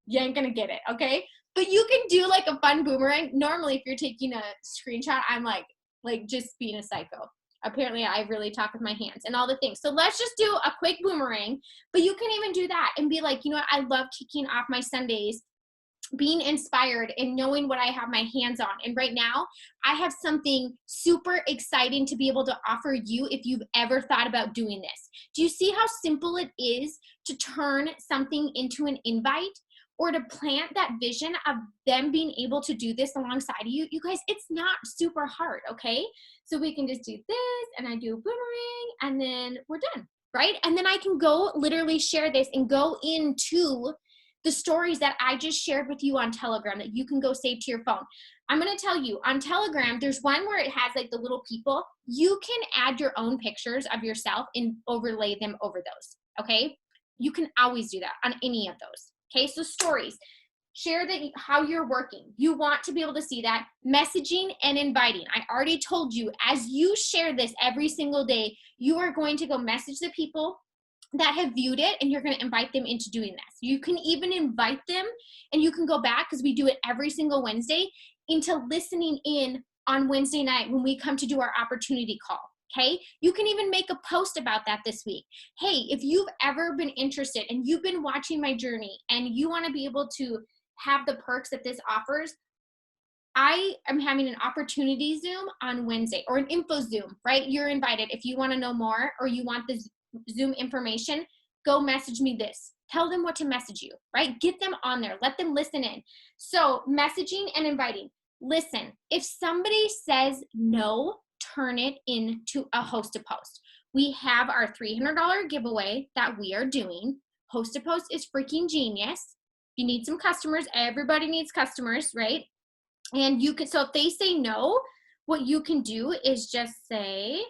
Speaker 2: you ain't going to get it, okay? But you can do, like, a fun boomerang. Normally, if you're taking a screenshot, I'm like just being a psycho. Apparently, I really talk with my hands and all the things. So let's just do a quick boomerang, but you can even do that and be like, you know what? I love kicking off my Sundays being inspired and knowing what I have my hands on. And right now, I have something super exciting to be able to offer you if you've ever thought about doing this. Do you see how simple it is to turn something into an invite or to plant that vision of them being able to do this alongside of you? You guys, it's not super hard, okay? So we can just do this, and I do a boomerang, and then we're done, right? And then I can go literally share this and go into the stories that I just shared with you on Telegram that you can go save to your phone. I'm going to tell you on Telegram, there's one where it has like the little people. You can add your own pictures of yourself and overlay them over those. Okay. You can always do that on any of those. Okay. So stories, share that how you're working. You want to be able to see that. Messaging and inviting. I already told you, as you share this every single day, you are going to go message the people that have viewed it, and you're going to invite them into doing this. You can even invite them, and you can go back, because we do it every single Wednesday, into listening in on Wednesday night when we come to do our opportunity call. Okay, you can even make a post about that this week. Hey, if you've ever been interested and you've been watching my journey and you want to be able to have the perks that this offers, I am having an opportunity Zoom on Wednesday, or an info Zoom, right? You're invited. If you want to know more or you want the Zoom information, go message me this. Tell them what to message you, right? Get them on there. Let them listen in. So messaging and inviting. Listen, if somebody says no, turn it into a host to post. We have our $300 giveaway that we are doing. Host to post is freaking genius. You need some customers. Everybody needs customers, right? And you can, so if they say no, what you can do is just say,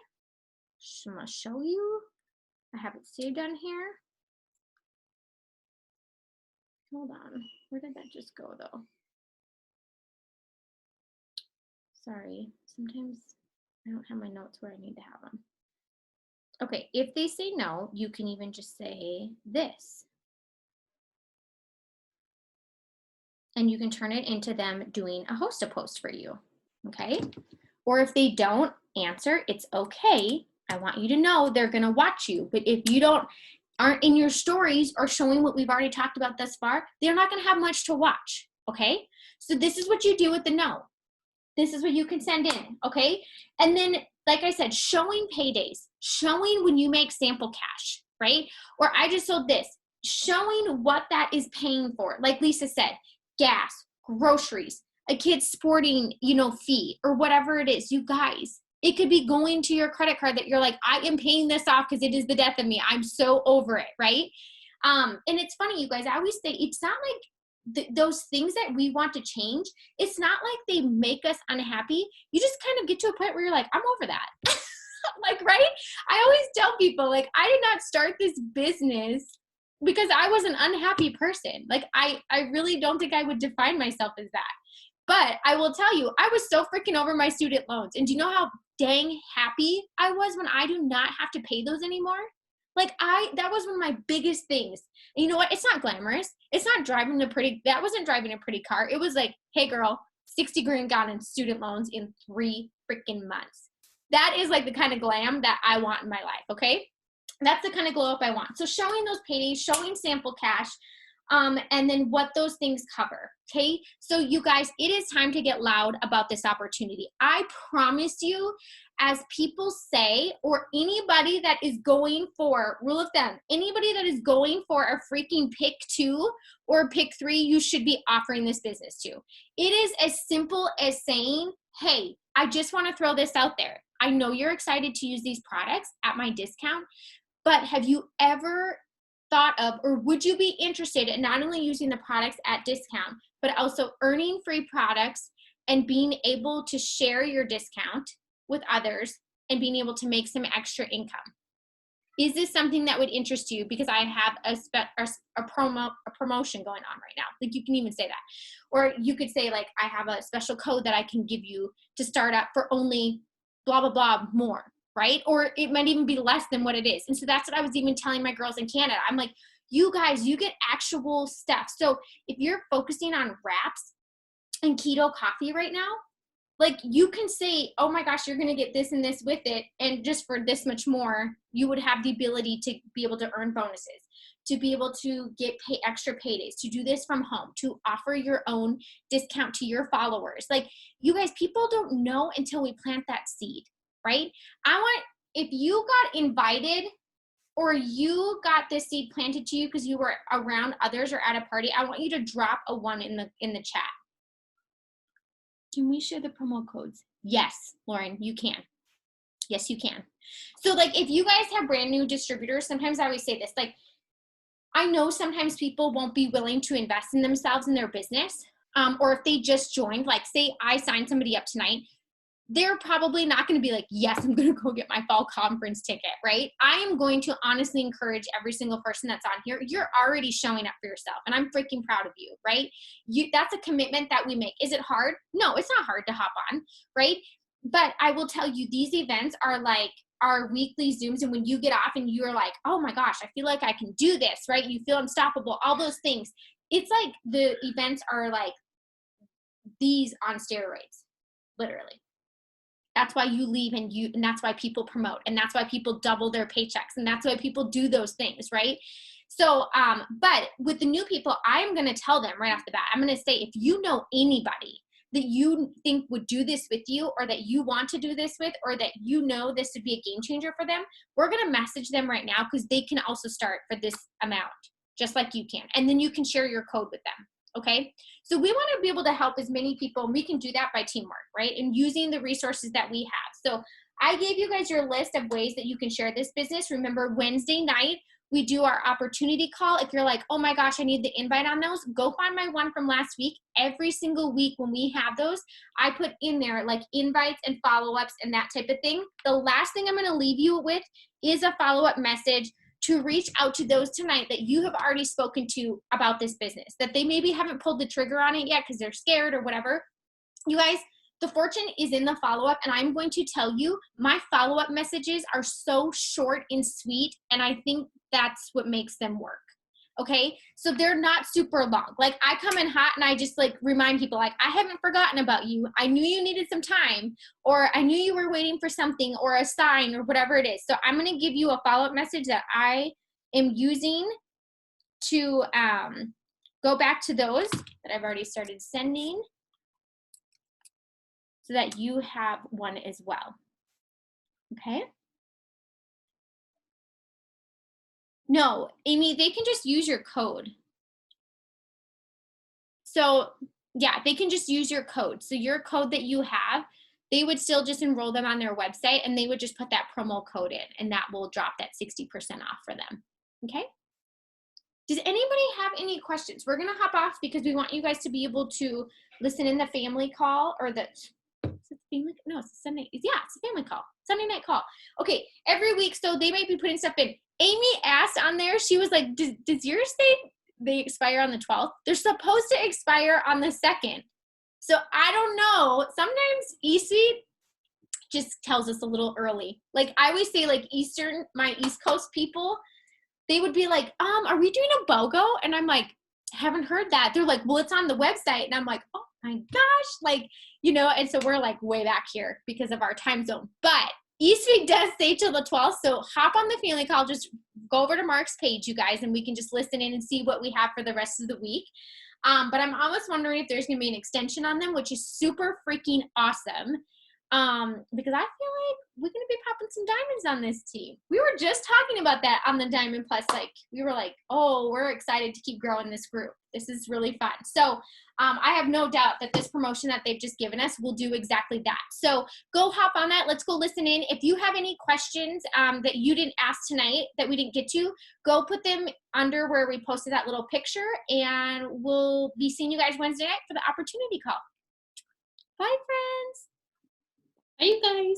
Speaker 2: I'm gonna show you. I have it saved on here. Hold on. Where did that just go though? Sorry. Sometimes I don't have my notes where I need to have them. Okay. If they say no, you can even just say this. And you can turn it into them doing a host a post for you. Okay. Or if they don't answer, it's okay. I want you to know they're going to watch you. But if you aren't in your stories or showing what we've already talked about thus far, they're not going to have much to watch. Okay. So this is what you do with the no. This is what you can send in. Okay. And then, like I said, showing paydays, showing when you make sample cash, right? Or I just sold this, showing what that is paying for. Like Lisa said, gas, groceries, a kid's sporting, fee, or whatever it is. You guys, it could be going to your credit card that you're like, I am paying this off because it is the death of me. I'm so over it, right? And it's funny, you guys, I always say it's not like those things that we want to change. It's not like they make us unhappy. You just kind of get to a point where you're like, I'm over that. Like, right? I always tell people, like, I did not start this business because I was an unhappy person. Like, I really don't think I would define myself as that. But I will tell you, I was so freaking over my student loans. And do you know how dang happy I was when I do not have to pay those anymore? Like, that was one of my biggest things. And you know what? It's not glamorous. It's not that wasn't driving a pretty car. It was like, hey girl, 60 grand gone in student loans in 3 freaking months. That is like the kind of glam that I want in my life. Okay. That's the kind of glow up I want. So showing those paydays, showing sample cash, and then what those things cover. Okay. So you guys, it is time to get loud about this opportunity. I promise you, as people say, or anybody that is going for, rule of thumb, anybody that is going for a freaking pick 2 or pick 3, you should be offering this business to. It is as simple as saying, hey, I just want to throw this out there. I know you're excited to use these products at my discount, but have you ever thought of, or would you be interested in not only using the products at discount, but also earning free products and being able to share your discount with others and being able to make some extra income? Is this something that would interest you? Because I have a promotion going on right now. Like, you can even say that. Or you could say, like, I have a special code that I can give you to start up for only blah, blah, blah more, right? Or it might even be less than what it is. And so that's what I was even telling my girls in Canada. I'm like, you guys, you get actual stuff. So if you're focusing on wraps and keto coffee right now, Like you can say, oh my gosh, you're going to get this and this with it. And just for this much more, you would have the ability to be able to earn bonuses, to be able to get extra paydays, to do this from home, to offer your own discount to your followers. Like you guys, people don't know until we plant that seed, right? If you got invited or you got this seed planted to you because you were around others or at a party, I want you to drop a 1 in the chat. Can we share the promo codes? Yes, Lauren, you can. Yes, you can. So like if you guys have brand new distributors, sometimes I always say this, like I know sometimes people won't be willing to invest in themselves in their business. Or if they just joined, like say I signed somebody up tonight, they're probably not going to be like, yes, I'm going to go get my fall conference ticket, right? I am going to honestly encourage every single person that's on here. You're already showing up for yourself, and I'm freaking proud of you, right? That's a commitment that we make. Is it hard? No, it's not hard to hop on, right? But I will tell you, these events are like our weekly Zooms, and when you get off and you're like, oh my gosh, I feel like I can do this, right? You feel unstoppable, all those things. It's like the events are like these on steroids, literally. That's why you leave and that's why people promote, and that's why people double their paychecks, and that's why people do those things, right? So, but with the new people, I'm going to tell them right off the bat, I'm going to say, if you know anybody that you think would do this with you, or that you want to do this with, or that you know this would be a game changer for them, we're going to message them right now because they can also start for this amount, just like you can. And then you can share your code with them. Okay, so we want to be able to help as many people, and we can do that by teamwork, right? And using the resources that we have. So I gave you guys your list of ways that you can share this business. Remember, Wednesday night, we do our opportunity call. If you're like, oh my gosh, I need the invite on those, go find my one from last week. Every single week when we have those, I put in there like invites and follow-ups and that type of thing. The last thing I'm going to leave you with is a follow-up message to reach out to those tonight that you have already spoken to about this business, that they maybe haven't pulled the trigger on it yet because they're scared or whatever. You guys, the fortune is in the follow-up, and I'm going to tell you, my follow-up messages are so short and sweet, and I think that's what makes them work. Okay, so they're not super long. Like I come in hot and I just like remind people like, I haven't forgotten about you. I knew you needed some time, or I knew you were waiting for something or a sign or whatever it is. So I'm going to give you a follow-up message that I am using to go back to those that I've already started sending so that you have one as well. Okay. No, Amy, they can just use your code. So yeah, they can just use your code. So your code that you have, they would still just enroll them on their website, and they would just put that promo code in, and that will drop that 60% off for them. Okay. Does anybody have any questions? We're going to hop off because we want you guys to be able to listen in the family call, or the family? No, it's a Sunday. Yeah, it's a family call. Sunday night call. Okay, every week. So they might be putting stuff in. Amy asked on there, she was like, does yours say they expire on the 12th? They're supposed to expire on the 2nd. So I don't know. Sometimes eSuite just tells us a little early. Like I always say, like my East Coast people, they would be like, are we doing a BOGO? And I'm like, haven't heard that. They're like, well, it's on the website. And I'm like, oh my gosh, like, and so we're like way back here because of our time zone. But eSuite does say till the 12th. So hop on the family call, just go over to Mark's page, you guys, and we can just listen in and see what we have for the rest of the week. But I'm almost wondering if there's going to be an extension on them, which is super freaking awesome. Because I feel like we're going to be popping some diamonds on this team. We were just talking about that on the Diamond Plus. Like we were like, oh, we're excited to keep growing this group. This is really fun. So I have no doubt that this promotion that they've just given us will do exactly that. So go hop on that. Let's go listen in. If you have any questions that you didn't ask tonight that we didn't get to, go put them under where we posted that little picture, and we'll be seeing you guys Wednesday night for the opportunity call. Bye, friends.
Speaker 1: Bye, you guys.